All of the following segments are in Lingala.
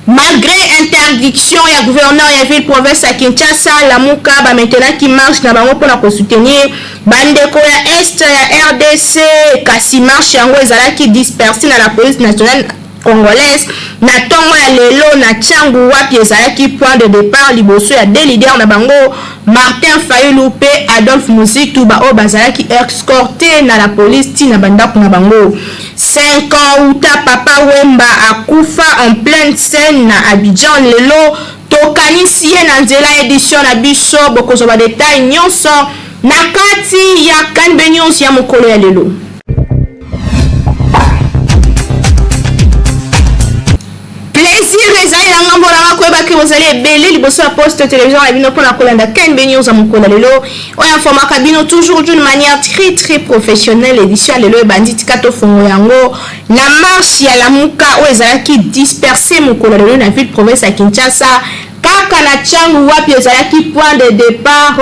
Malgré interdiction et gouverneur et ville province à Kinshasa, la Mouka maintenant qui marche na bango pour soutenir bandeko ya est ya RDC kasi marche yango ezalaki dispersé na la police nationale congolaise na tongo ya lelo na Tchangu wapi ezalaki point de départ liboso ya deux leaders na bango Martin Fayulu pe Adolphe Muzitu ba o bazalaki escorté na la police tina bandako na bango 5 ans uta papa Wemba akufa en pleine scène na Abidjan lelo tokanisi ye na nzela édition na biso bokozwa détail nyonso na kati ya kanbe nyonso ya mokolo ya lelo. Plaisir ezali na ngambo na makoyeba ke bozali ebele liboso ya poste télévision na bino mpona kolanda kanbe nyonso ya mokolo lelo oyo informaka bino toujours d'une manière très professionnelle. Édition lelo ebandi tika tofongo yango na marche ya lamuka oyo ezalaki dispersé mokolo lelo na ville province ya Kinshasa kaka na Tchangu wapi ezalaki point de départ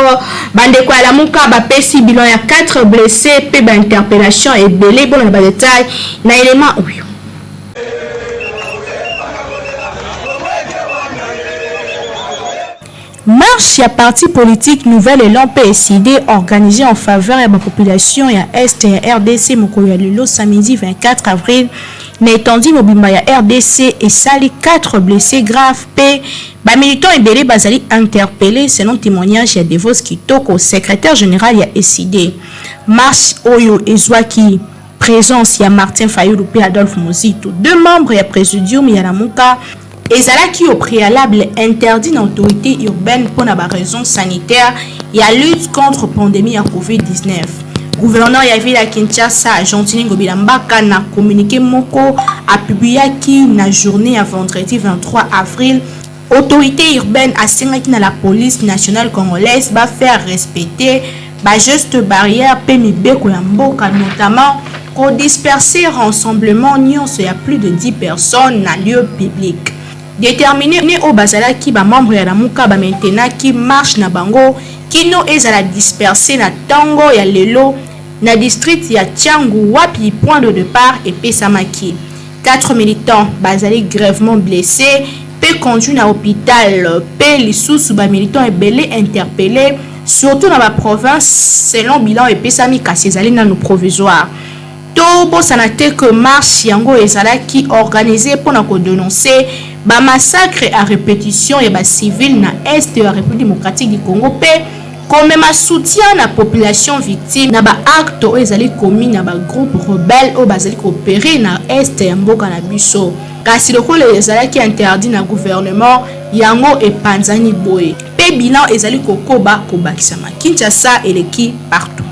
bandeko ya lamuka bapesi bilan ya 4 blessés pe ba interpellation ebele bona na ba détail na élément oyo. Marche ya parti politique Nouvelle Élan PSD organisée en faveur de la population ya Est et RDC mokolo ya lelo samedi 24 avril na étendue mobimba ya RDC et sali 4 blessés graves pe ba militants ebele bazali interpellés selon témoignage ya Devos Kitoko secrétaire général ya SID. Marche oyo ezwaki présence ya Martin Fayulu pe Adolphe Muzitu, deux membres ya présidium ya Lamuka ezalaki au préalable interdit dans l'autorité urbaine pour la raison sanitaire et à lutte contre pandémie à COVID-19. Gouverneur ya ville à Kinshasa, Gentini Gobilambaka na communiqué moko a publié qui na journée à vendredi 23 avril autorité urbaine a singaki na la police nationale congolaise va faire respecter ba geste barrière PMIBeko ya mboka notamment pour disperser rassemblement nyonso ya plus de 10 personnes na lieu public. Déterminé au bazala qui ba membre ya lamuka ba maintenant qui marche na bango kino ezala dispersé na tango ya lelo na district ya Tchangu wapi point de départ et Pesamaki. 4 militants bazali gravement blessés pe conduits na hôpital pe lisusu ba militants ebele interpellés surtout dans la province selon bilan et Pesami kasi ezali na no provisoire. Tobo sanate que marche yango ezalaki organisé pour na ko dénoncer ba massacre à répétition et ba civil na est de la République démocratique du Congo pe comme même soutien la population victime na ba acte ezali commis na ba groupe rebelle au bazali coopérer na est ya mboka na biso kasi lokolo ezalaki interdit na gouvernement yango e panzani boye pe bilan ezali kokoba kobakisama Kinshasa eleki partout.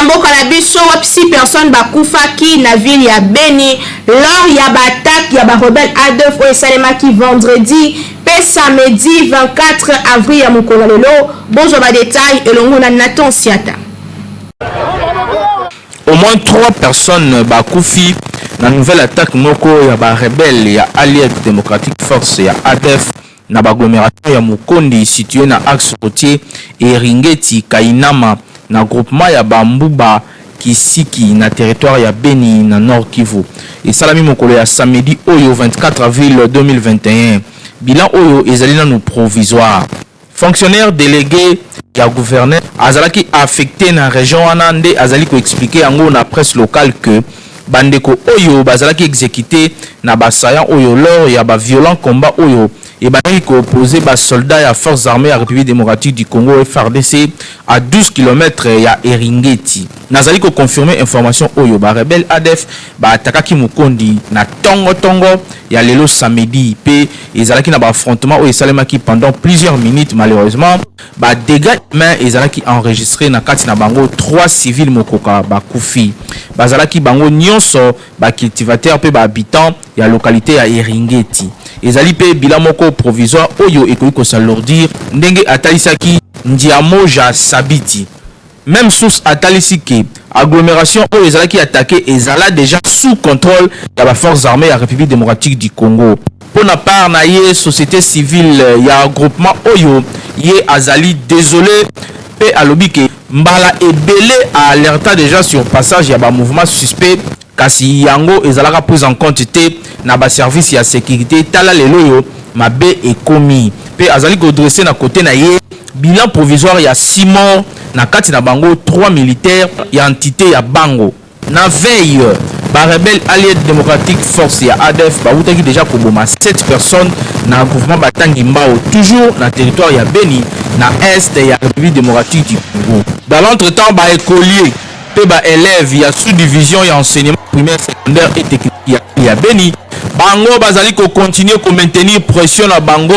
Mboka na biso wapi 6 personnes bakufaki na ville ya Beni lors ya batak ya ba rebelle ADF o esalemaki vendredi pe samedi 24 avril ya mokolo lelo. Bonjour ba détail elongo na Nathan Siata. Au moins 3 personnes bakufi na nouvelle attaque moko ya ba rebelle ya Allied Democratic Force ya ADF na bagglomération ya Mukondi situé na axe routier Eringeti Kainama na groupement ya Bambuba Kisiki na territoire ya Beni na Nord Kivu. Et salami mokolo ya samedi oyo 24 avril 2021. Bilan oyo ezali na provisoire. Fonctionnaire délégué ya gouverneur azalaki affecté na région wana nde azali ko expliquer yango na presse locale que bandeko oyo bazalaki exécuté na basaya oyo lors ya ba violent combat oyo et bazali ko opposé ba soldats ya forces armées ya République démocratique du Congo FARDC à 12 km ya Eringeti. Nazali ko confirmer information oyo ba rebelle ADF ba atakaki Mukondi na tongo ya lelo samedi pe ezalaki na ba affrontement oyo esalemaki pendant plusieurs minutes. Malheureusement ba dégâts humains ezalaki enregistré na kati na bango 3 civils mokoka ba kufi bazalaki bango nyonso ba cultivateur pe ba habitants ya localité ya Eringeti. Ezali pe bilan moko provisoire oyo ekoki ko s'alourdir ndenge atalisaki Ndiamoja Sabiti. Même source atalisi ke agglomération oyo ezalaki attaqué ezala déjà sous contrôle de la forces armées ya République démocratique du Congo. Pour na part na ye société civile ya groupement oyo ye azali désolé pe alobi ke mbala ebele a alerta déjà sur passage ya ba mouvement suspect kasi yango ezalaka prise en compte te na ba service ya sécurité tala lelo yo mabe ekomi pe azali ko dresser na côté na ye bilan provisoire ya 6 morts na kati na bango 3 militaires ya entité ya bango. Na veille ba rebelle allié démocratique force ya ADF ba utaki déjà koboma 7 personnes na mouvement Batangi Mbao toujours na territoire ya Beni na est ya République démocratique du Congo. Dans l'entretemps ba écolier pe ba élèves ya sous-division ya enseignement primaire secondaire et technique ya Beni bango bazali ko continuer ko maintenir pression na bango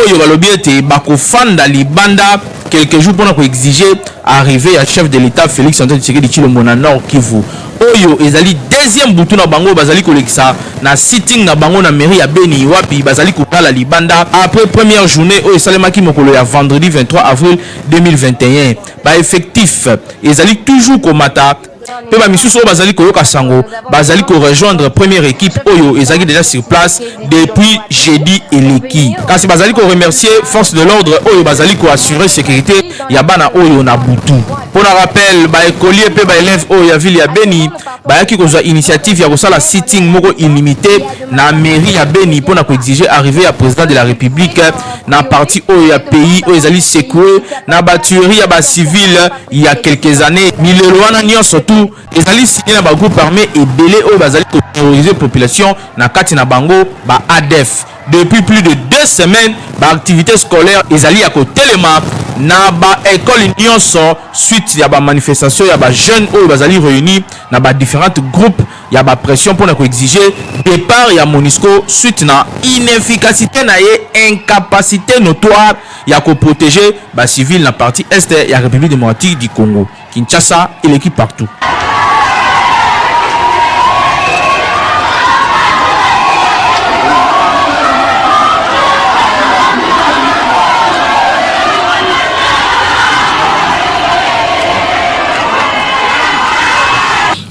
oyo balobi ete bakofanda libanda quelques jours pour exiger arriver à chef de l'État Félix Antoine Tshisekedi Tshilombo na Nord Kivu. Oyo ezali deuxième butu na bango bazali kolekisa na sitting na bango na mairie ya Beni wapi bazali kokala libanda après première journée oyo esalemaki mokolo ya vendredi 23 avril 2021. Ba effectif ezali toujours komata pe ba misusu oyo bazali koyoka sango bazali ko rejoindre première équipe oyo ezali déjà sur place depuis jeudi eleki kasi bazali ko remercier force de l'ordre oyo bazali ko assurer sécurité ya bana oyo na butu. Pour la rappel ba écolier pe ba élève oyo ya ville ya Beni ba yaki kozwa initiative ya kosala sitting moko illimité na mairie ya Beni pour na ko exiger arriver à président de la République na parti oyo ya pays oyo ezali secoué na ba tuerie ya ba civil il y a quelques années milelo wana nyonso tout ezali signé na ba groupe armé ebele oyo bazali ko terroriser population na kati na bango ba ADF. Depuis plus de 2 semaines ba activité scolaire ezali ya kotelema na ba école nyonso suite ya ba manifestation ya ba jeunes oyo bazali réunis na ba différents groupes ya ba pression pour na ko exiger départ ya MONUSCO suite na inefficacité na ye incapacité notoire ya ko protéger ba civil na partie est ya République démocratique du Congo. Kinshasa et l'équipe partout.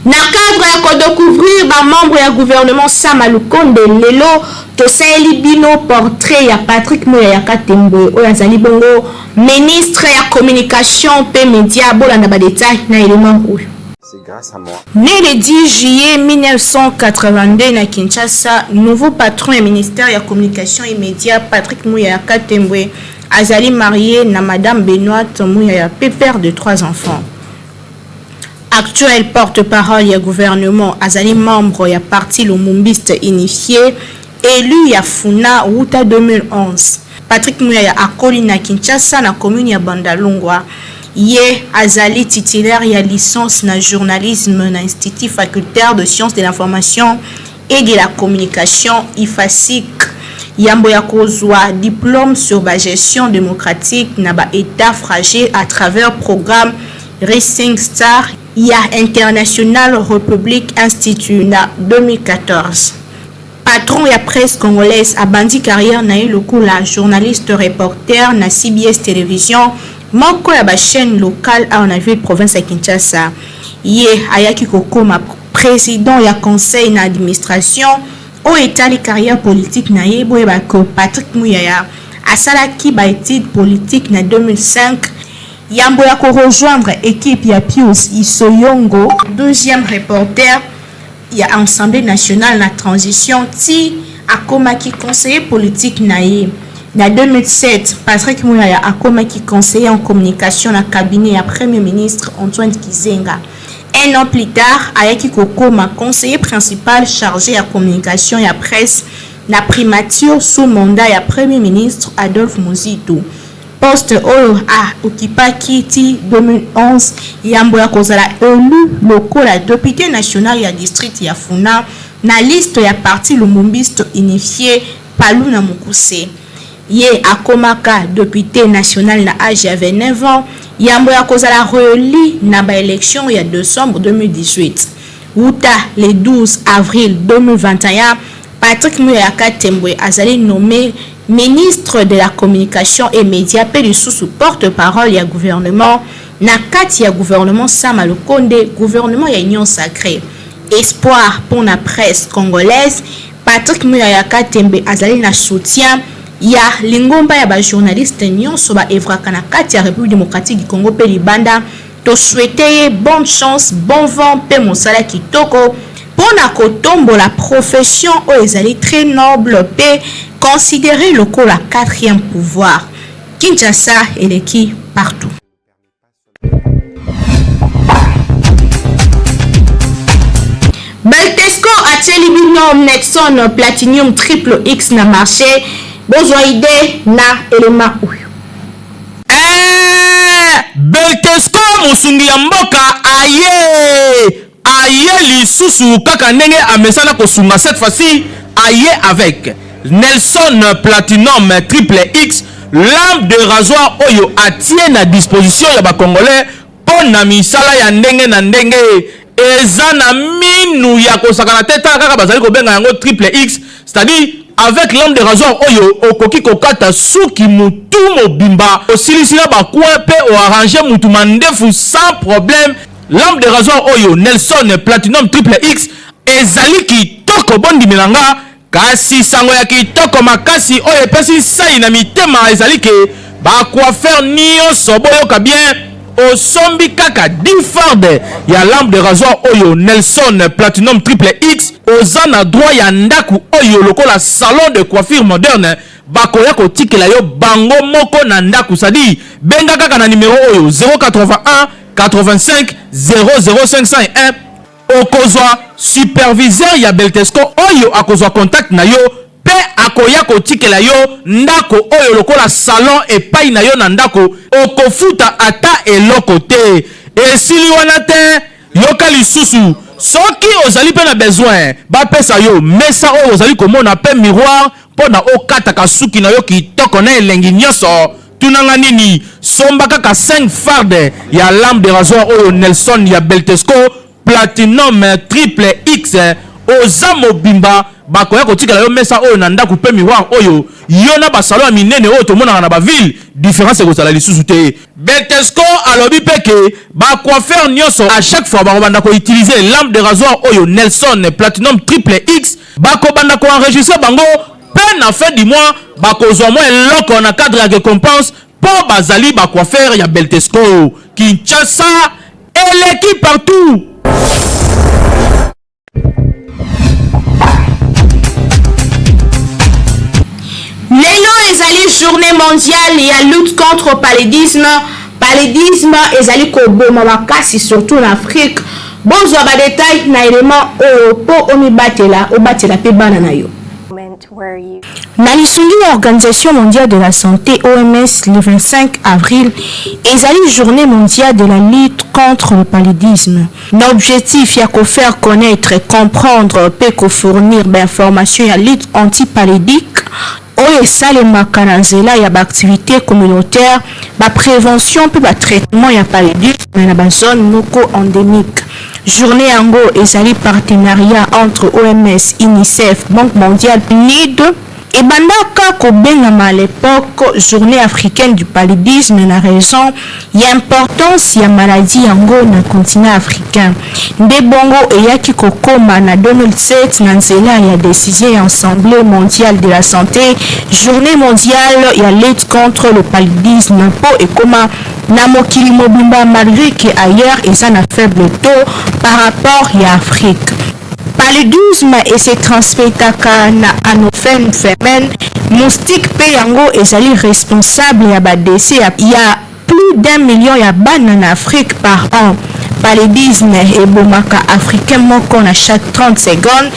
Na cadre ya kodécouvrir ba membre ya gouvernement Sama Lukonde lelo to saeli bino portrait ya Patrick Muyaya Katembwe oyo azali bongo ministre ya communication pe média bolanda ba détail na élément oyo. C'est grâce à moi. Né le 10 juillet 1982 na Kinshasa, nouveau patron du ministère de la communication et médias Patrick Muyaya Katembwe azali marié na madame Benoît Muyaya, père de 3 enfants. Actuel porte-parole du gouvernement, azali membre du parti lumumbiste unifié, élu ya Funa Wuta 2011. Patrick Muyaya akoli na Kinshasa na commune ya Bandalungwa. Ye azali titulaire ya licence na journalisme na Institut facultaire de sciences de l'information et de la communication IFASIC. Yambo ya kozwa diplôme sur la gestion démocratique na ba état fragile à travers programme Rising Star ya International Republic Institute na 2014. Patron ya presse congolaise a bandi carrière na la journaliste reporter na CBS Télévision, moko ya ba chaîne locale à la ville province ya Kinshasa. Ye ayaki kokoma président ya conseil na administration o etali carrière politique na ye boye ba ko Patrick Muyaya asalaki ba étude politique na 2005. Yambo ya ko rejoindre équipe ya Pius Isoyongo, deuxième reporter ya Assemblée nationale na transition ti akomaki conseiller politique na ye. Na 2007, Patrick Muyaya akomaki conseiller en communication na cabinet ya Premier ministre Antoine Kizenga. Un an plus tard, ayaki kokoma conseiller principal chargé à communication et à presse na primature sous mandat ya Premier ministre Adolphe Muzito. Poste oyo occupaki ti 2011 yambo ya kozala élu lokola député national ya district ya Funa na liste ya parti lumumbiste unifié Paluna Mukuse. Ye akomaka député national na âge ya 29 ans yambo ya kozala réélu na ba élection ya décembre 2018. Wuta le 12 avril 2021, Patrick Muyaya Tembwe azali nommé ministre de la communication et médias pe sous porte-parole ya gouvernement na kati ya gouvernement Sama Lukonde, gouvernement ya Union Sacrée. Espoir pour la presse congolaise, Patrick Muyaya Tembwe azali na soutien ya lingomba ya ba journaliste nyonso ba evraka na kati ya République démocratique du Congo pe libanda. To souhaiter bonne chance, bon vent pe mosala kitoko pona kotombo la profession o ezali très noble pe considéré le la quatrième pouvoir. Kinshasa eleki partout. Beltesco a teli binom Nexon Platinum Triple X na marché. Besoin idée na élément ou. Beltesco musungi ya mboka aye lisusu kaka ndenge amesana kosunga cette fois-ci aye avec Nelson Platinum Triple X, lampe de rasoir oyo atie na disposition ya ba congolais pona misala ya ndenge na ndenge eza na minu ya kosakana teta kaka bazali kobenga yango Triple X, c'est-à-dire avec lampe de rasoir oyo okoki kokata suki mutu mobimba osilisi na bakwa pe o arranger mutu mandefu sans problème. Lampe de rasoir oyo Nelson Platinum Triple X ezali kitoko bondi milanga kasi sango ya kitoko makasi oyo epesi sai na mitema ezali ke ba coiffeur nyonso boyoka bien osombi kaka 10 farde ya lampe de rasoir oyo Nelson Platinum Triple X oza na droit ya ndaku oyo lokola salon de coiffure moderne bakoya kotikela yo bango moko na ndaku, sadi benga kaka na numéro oyo 081 85 00501 okozwa superviseur ya Beltesco oyo akozwa contact na yo pe akoya kotikela yo ndako oyo lokola salon epai na yo na ndako okofuta ata eloko te esili wana te yoka lisusu soki ozali pe na besoin bapesa yo mesa oyo ozali komona pe miroir pona okataka suki na yo kitoko na elengi nyonso tunanga nini somba kaka 5 farde ya lampe de rasoir oyo Nelson ya Beltesco Platinum Triple X oza mobimba bakoya kotikala yo mesa oyo na ndako pe miroir oyo yo na basalo ya minene oyo tomonaka na baville différence ekozala lisusu te. Beltesco alobi peke bacoiffeur nyonso à chaque fois bakobanda koutiliser lampe de rasoir oyo Nelson Platinum Triple X bakobanda koenregistrer bango pe na fin du mois bakozwa mwa eloko na cadre ya récompense po bazali bacoiffeur ya Beltesco. Kinshasa eleki partout. Lelo ezali journée mondiale ya lutte contre le paludisme. Paludisme ezali koboma makasi surtout en Afrique. Bonjour ba détail na élément po omibatela obatela pe bana na yo. Na lisungi ya Organisation mondiale de la santé OMS le 25 avril ezali journée mondiale de la lutte contre le paludisme. L'objectif ya ko faire connaître, comprendre pe ko fournir d'informations ya lutte anti-paludique oyo esalemaka na nzela ya baactivité communautaire baprévention mpe batraitement ya paludisme na bazone moko endémique. Journée yango ezali partenariat entre OMS, UNICEF, Banque mondiale, PNUD et bandaka kobengama à l'époque journée africaine du paludisme na raison ya importance ya maladie yango na continent africain. Nde bongo eyaki kokoma na 2007 na nzela ya décision ya Assemblée mondiale de la santé journée mondiale ya lutte contre le paludisme po ekoma na mokili mobimba malgré que ailleurs eza na faible taux par rapport ya Afrique. Paludisme et se transmetaka na anophène femelle moustique pe yango ezali responsable ya badese ya plus d'1 million ya bana en Afrique par an. paludisme et bomaka africain moko na chaque 30 secondes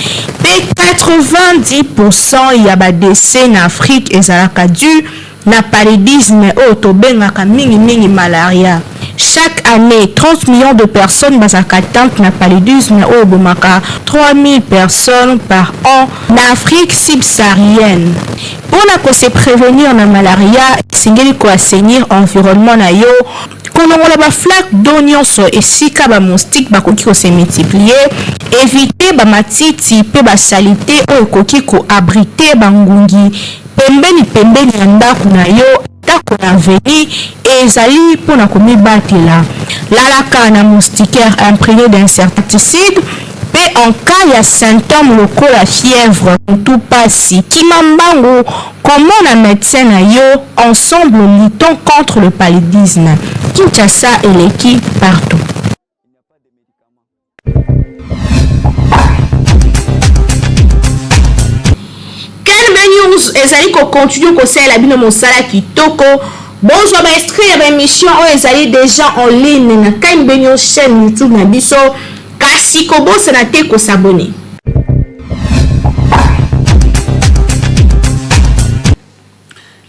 et 90% ya ba décès na Afrique ezalaka dû na paludisme au tobengaka mingi malaria. Chaque année, 30 millions de personnes bazalaka atteintes na paludisme au bomaka 3000 personnes par an na Afrique subsaharienne. Pour se prévenir na malaria, singeli ko assainir environnement na yo, konongola ba flaque d'oignon so esika ba moustique bakoki ko se multiplier, éviter ba matiti pe ba salité o koki ko abriter bangungi pembeni ya ndako na yo ndako na veni ezali pona komibatela lalaka na moustiquaire imprégné d'insecticide pe en cas ya symptômes locaux la fièvre tout pasi kimambango comment la médecin na yo ensemble luttons contre le paludisme Kinshasa et l'équipe partout. News ezali ko continue ko sala bino mosala kitoko bonjour ba extrait ya émission o ezali déjà en ligne na KMB News chaîne YouTube na biso kasi ko bosa na te ko s'abonner.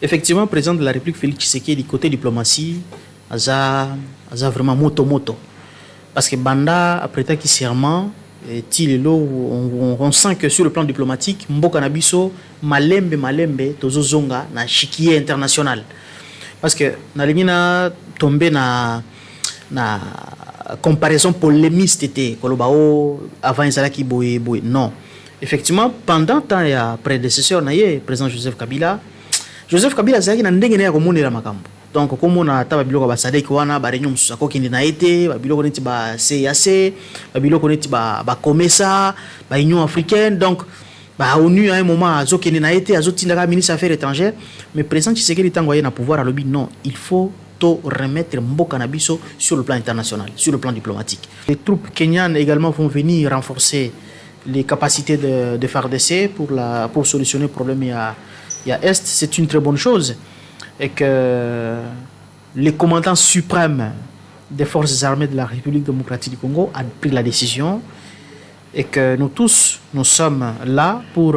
Effectivement, président de la République Félix Tshisekedi côté diplomatie aza vraiment moto parce que banda après ta qui serment on sent que sur le plan diplomatique mboka na biso malembe tozozonga na chiquier international parce que na lingina tombé na comparaison polémiste était kolobao avant ezalaki boye non effectivement pendant temps ya prédécesseur na ye président Joseph Kabila zaki na ndenge na ya komonela makambo donc comme on a taba biloko ba sadek wana ba réunion mususa ko kindi na été ba biloko neti ba CAC ba biloko neti ba COMESA ba Union africaine donc ba ONU à un moment azo kindi na été azo tindaka ministre affaires étrangères mais président Tshisekedi tango na pouvoir à lobby non il faut to remettre mboka na biso sur le plan international sur le plan diplomatique. Les troupes kenyanes également vont venir renforcer les capacités de FARDC pour solutionner le problème il y a Est, c'est une très bonne chose. Et que les commandants suprêmes des forces armées de la République démocratique du Congo a pris la décision et que nous tous, nous sommes là pour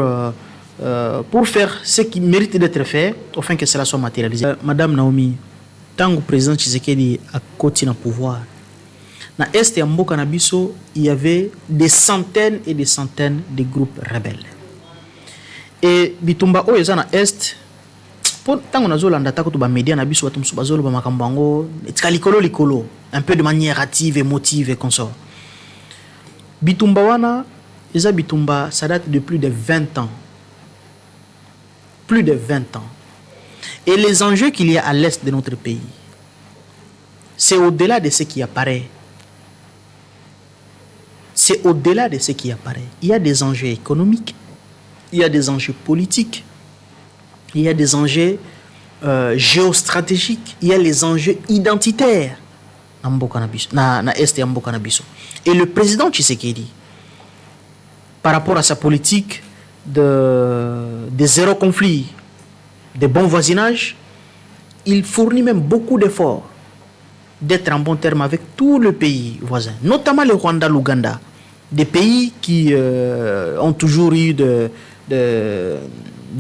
faire ce qui mérite d'être fait afin que cela soit matérialisé. Madame Naomi, tant que le président Tshisekedi a continué au pouvoir, dans l'Est et en Mboka na biso, il y avait des centaines et des centaines de groupes rebelles. Et bitumba o eza na Est, tant qu'on a zolanda tako to ba média na biso batum bazolo ba makambango etika likolo un peu de manière hâtive émotive et consort. Bitumba wana eza bitumba ça date de plus de 20 ans. Plus de 20 ans. Et les enjeux qu'il y a à l'est de notre pays, c'est au-delà de ce qui apparaît. C'est au-delà de ce qui apparaît. Il y a des enjeux économiques, il y a des enjeux politiques, il y a des enjeux géostratégiques, il y a les enjeux identitaires na Est et Mboka na biso. Et le président Tshisekedi, par rapport à sa politique de zéro conflit, de bon voisinage, il fournit même beaucoup d'efforts d'être en bon terme avec tous les pays voisins, notamment le Rwanda, l'Ouganda, des pays qui ont toujours eu de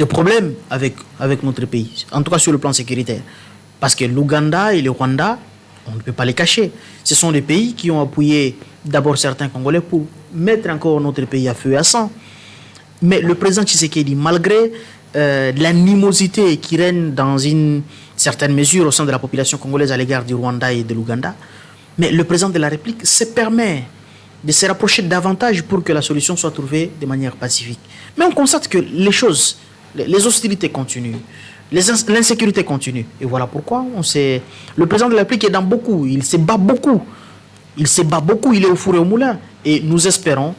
problèmes avec notre pays, en tout cas sur le plan sécuritaire. Parce que l'Ouganda et le Rwanda, on ne peut pas les cacher. Ce sont des pays qui ont appuyé d'abord certains Congolais pour mettre encore notre pays à feu et à sang. Mais le président Tshisekedi, malgré l'animosité qui règne dans une certaine mesure au sein de la population congolaise à l'égard du Rwanda et de l'Ouganda, mais le président de la République se permet de se rapprocher davantage pour que la solution soit trouvée de manière pacifique. Mais on constate que les choses, les hostilités continuent, l'insécurité continue. Et voilà pourquoi le président de la République est dans beaucoup, il se bat beaucoup. Il se bat beaucoup, il est au four et au moulin. Et nous espérons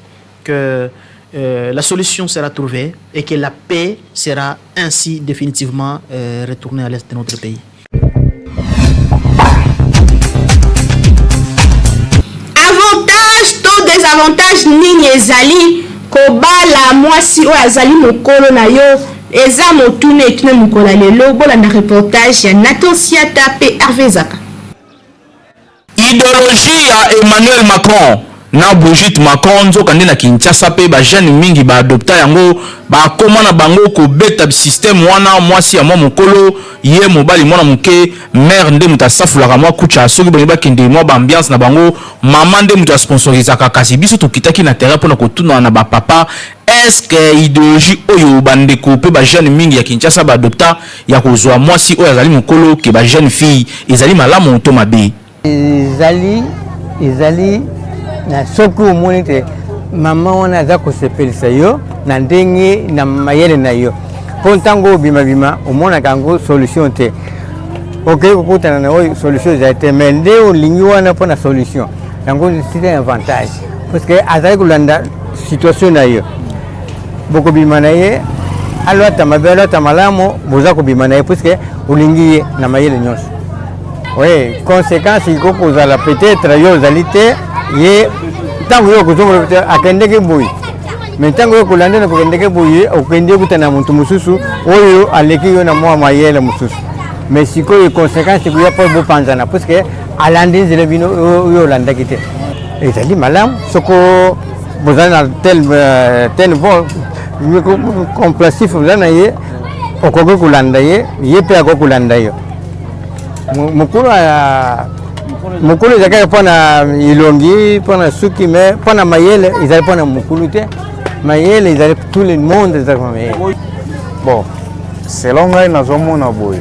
que la solution sera trouvée et que la paix sera ainsi définitivement retournée à l'est de notre pays. Avantage to désavantage nini ezali kobala mwasi oyo azali mokolo na yo eza motune etune mokola lelo bolanda reportage ya Nathan Siata pe Hervé Zaka. Il idéologie ya Emmanuel Macron na Brigitte Macron nzoka nde na Kinshasa pe ba jeune mingi ba adopta yango ba koma na bango ko beta système wana mwasi ya mwa mokolo ye mobali mwana muke mère nde mutasafula mwa kucha soki boni ba kende mwa ba ambiance na bango mama nde muta sponsoriser kasi biso to kitaki na terrain pona ko tuna na ba papa est-ce que idéologie oyo bande ko pe ba jeune mingi ya Kinshasa ba adopta ya kozwa mwasi oyo azali mokolo ke ba jeune fille ezali malamu to mabe ezali na soki omoni te mama wana aza kosepelisa yo na ndenge na mayele na yo mpo ntango obimabima omonaka yango solution te okei kokutana na oyo solution ezali te mais nde olingi wana mpo na solution yango site avantage parce que azali kolanda situation na yo bokobima na ye alwata mabe alwata malamu boza kobima na ye puisque olingi ye na mayele nyonso oui conséquence ikokozala peut-être yo ozali te ye ntango yo kozongola te akendeke boye mais ntango yo kolanda na kokendeke boye okende kutana muntu mosusu oyo aleki yo na mwa mayele mosusu mais sikoyo conséquence ikoya mpo bopanzana puisque alandi nzela bino oyo olandaki te ezali malamu soko bozali na tel niveau complacif oza na ye okoki kolanda ye ye mpe akoki kolanda yo mokolo ezali kaka mpona ilongi mpona suki me mpona mayele ezali mpona mokolo te mayele ezali tout le monde ezali mpona mayele bon selon ngai nazomona boye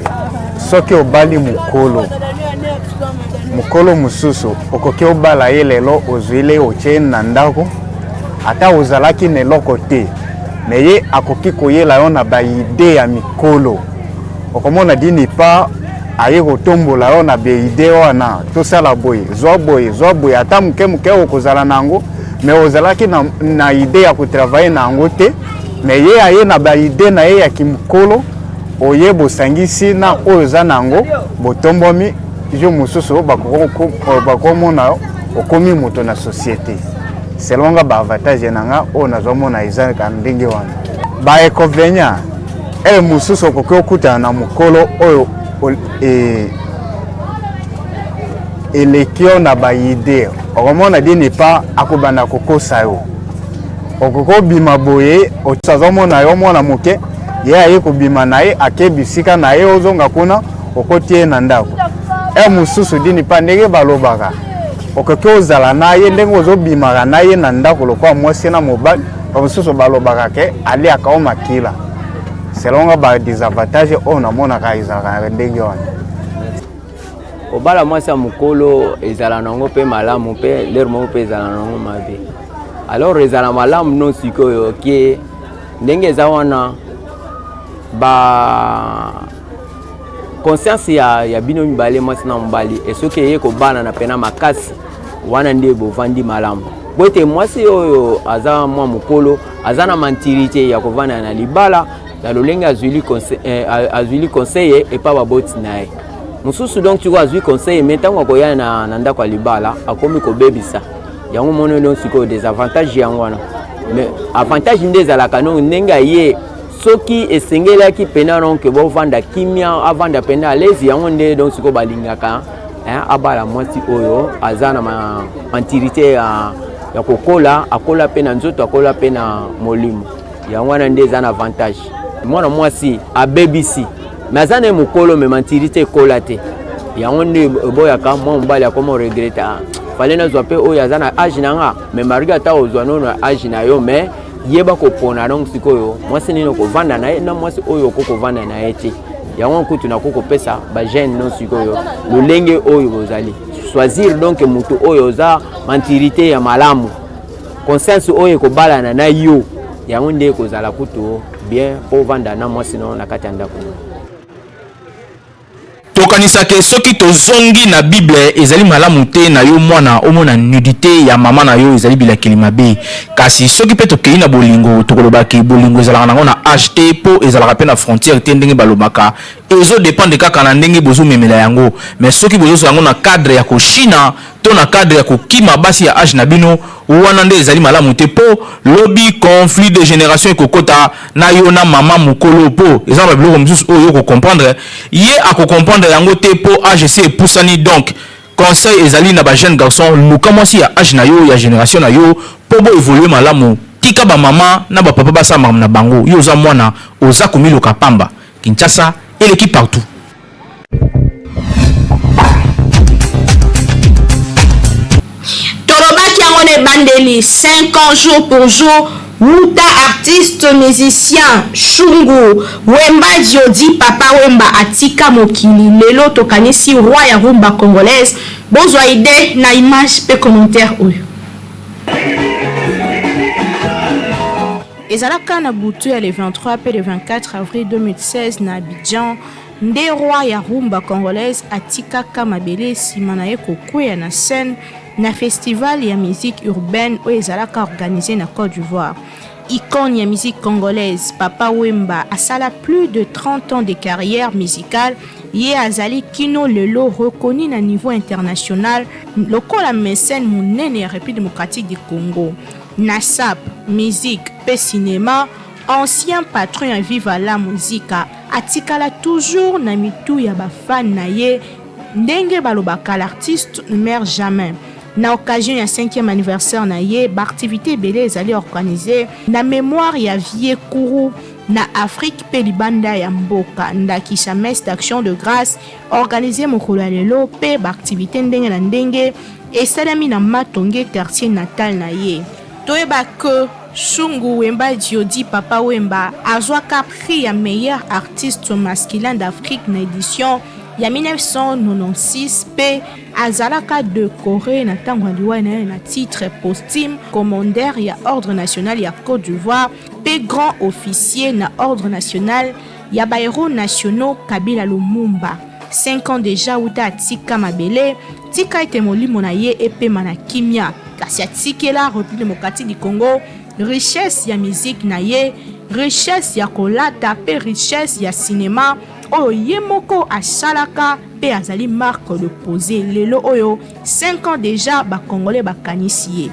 soki obali mokolo mosusu okoki obala ye lelo ozwile otie na ndako ata ozalaki na eloko te me ye akoki koyela yo na baide ya mikolo okomona dini pa aye kotombola yo na beide wana tosala boye zwa boye ata moke okozala na yango me ozalaki na ide ya kotravaye na yango te me ye aye na baide na ye ya kimokolo oye bosangisi na oyo oza na yango botombomi jo mosusu bakomona yo okomi moto na société selon nga baavantage na nga oyo nazomona eza ka ndenge wana bainconvénient mosusu okoki okutana na mokolo oyo eleki yo na baide okomona dini pa akobanda kokosa yo okoki obima boye azomona yo mwana moke ye aye kobima na ye ake bisika na ye ozonga kuna okoti ye na ndako mosusu dini pa ndenge balobaka okoki ozala na ye ndenge ozobimaka na ye na ndako lokola mwasi na mobali mosusu balobaka ke aliaka o makila selon nga ba désavantage oyo namonaka ezalaka ndenge wana obala mwasi ya mokolo ezala nango mpe malamu mpe lere moko mpe ezala nango mabe alors ezala malamu no sikoyo ke ndenge eza wana ba conscience ya bino mibale mwasi na mobali esoki eye kobala na pena makasi wana nde bovandi malamu bote mwasi oyo aza mwa mokolo aza na mantirite ya kovanda na libala na lolenge azwili conseiller epa baboti na ye mosusu donc tiko azwi conseiller mais ntango akoya na ndako ya libala akomi kobebisa yango mono donc sikoyo désavantage yango wana mais avantage nde ezalaka nongo ndenge aye soki esengelaki pena donc bovanda kimia avanda pena alezi yango nde donc sikoyo balingaka abala mwasi oyo aza na mantirite ya kokola akola pe na nzoto akola pe na molimo yango wana nde eza na avantage mwana mwasi abebisi mais aza na mokolo me mantirite ekola te yango nde eboyaka mwa mobali akoma regrete fale nazwa mpe oyo aza na age na nga me marigi ata ozwa nono na age na yo me yeba kopona donc sikoyo mwasi nini okovanda na ye na mwasi oyo okokovanda na ye te yango kutu nakokopesa bagene non sikoyo lolenge oyo bozali choisir donc mutu oyo oza mantirite ya malamu conscience oyo ekobalana na yo yango nde ekozala kutu bien po vanda na mwasi no na kati ya ndako tokanisaka soki tozongi na bible ezali malamu te na yo mwana omona nudité ya mama na yo ezali bilakeli mabe kasi soki pe tokei na bolingo tokolobaki bolingo ezalaka nango na age te po ezalaka pe na frontière te ndenge balobaka ezo dépendre kaka na ndenge bozomemela yango mais soki bozoso yango na cadre ya koshina to na cadre ya kokima basi ya age na bino wana nde ezali malamu te po lobby conflit de génération ekokota na yo na mama mokolo po ezala biloko mosusu oyo ko comprendre ye ako comprendre yango te po age se epusani donc conseil ezali na ba jeune garçon luka mwasi ya âge na yo ya génération na yo po bo évoluer malamu tika ba mama na ba papa basa na bango yo za mwana oza komiloka pamba Kinshasa et l'équipe partout. Torobaki Angone Bandeli 5 ans jour pour jour. Wuta artiste musicien Shungu Wemba Diodi Papa Wemba Atika Mokili Lelo tokanisi roi ya rumba congolaise. Bonjour idée na image pe commentaire oyo. Ezalaka na butu ya le 23 pe le 24 avril 2016 na Abidjan. Nde roi ya rumba congolaise Atika Kamabele simana ye kokwea na scène na festival ya musique urbaine oyo ezalaka organisé na Côte d'Ivoire. Icône ya musique congolaise, Papa Wemba asala plus de 30 ans de carrière musicale. Ye azali kino lelo reconnu na niveau international lokola mécène monene ya République démocratique du Congo. Nasap, musique, pe cinéma, ancien patron ya Viva la Musica, atikala toujours na mitu ya ba fan na ye, ndenge balobaka l'artiste ne meurt jamais. Na occasion ya 5e anniversaire na ye, ba activité belé ezali organisée na mémoire ya Vie Kourou na Afrique pe libanda ya mboka ndakisa messe d'action de grâce organisé mokolo lelo pe ba activité ndenge na ndenge esalami na Matonge quartier natal na ye. Toyeba que Shungu Wemba Diodi Papa Wemba azwaka prix ya meilleur artiste masculin d'Afrique na édition ya 1996 pe azalaka décoré na tango liwa na titre posthume commandeur ya ordre national ya Côte d'Ivoire pe grand officier na ordre national ya ba héros nationaux Kabila Lumumba. 5 ans déjà Wuta Atika Mabele tika ete molimo na ye epema na kimia kasi atikela République démocratique du Congo richesse ya musique na ye, richesse ya kolata pe richesse ya cinéma oyo ye moko asalaka pe azali marque de poser lelo oyo 5 ans déjà ba congolais bakanisi ye.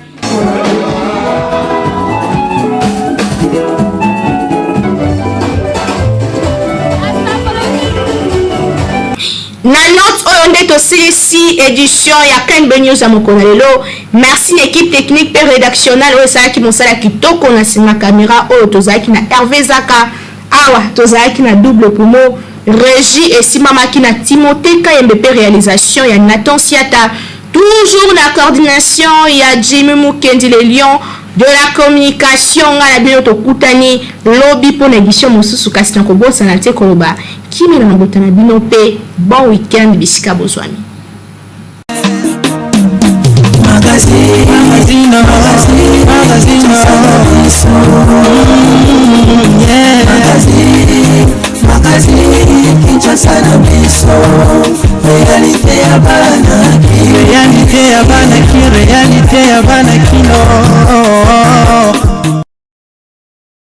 Na note oyo nde tosilisi édition ya KNB News ya mokolo lelo. Merci l'équipe technique et rédactionnelle oyo esalaki mosala kitoko na nsima caméra oyo tozalaki na Hervé Zaka awa tozalaki na double poumon régie esimamaki na Timothée Kayembe pe réalisation ya Nathan Siata toujours na coordination ya Jimmy Mukendi le lion de la communication ngala bino tokutani lobby pour édition mosusu kasi na kobosa na te koloba kimi na mabota na bino pe bon week-end bisika bozwami. Magazine.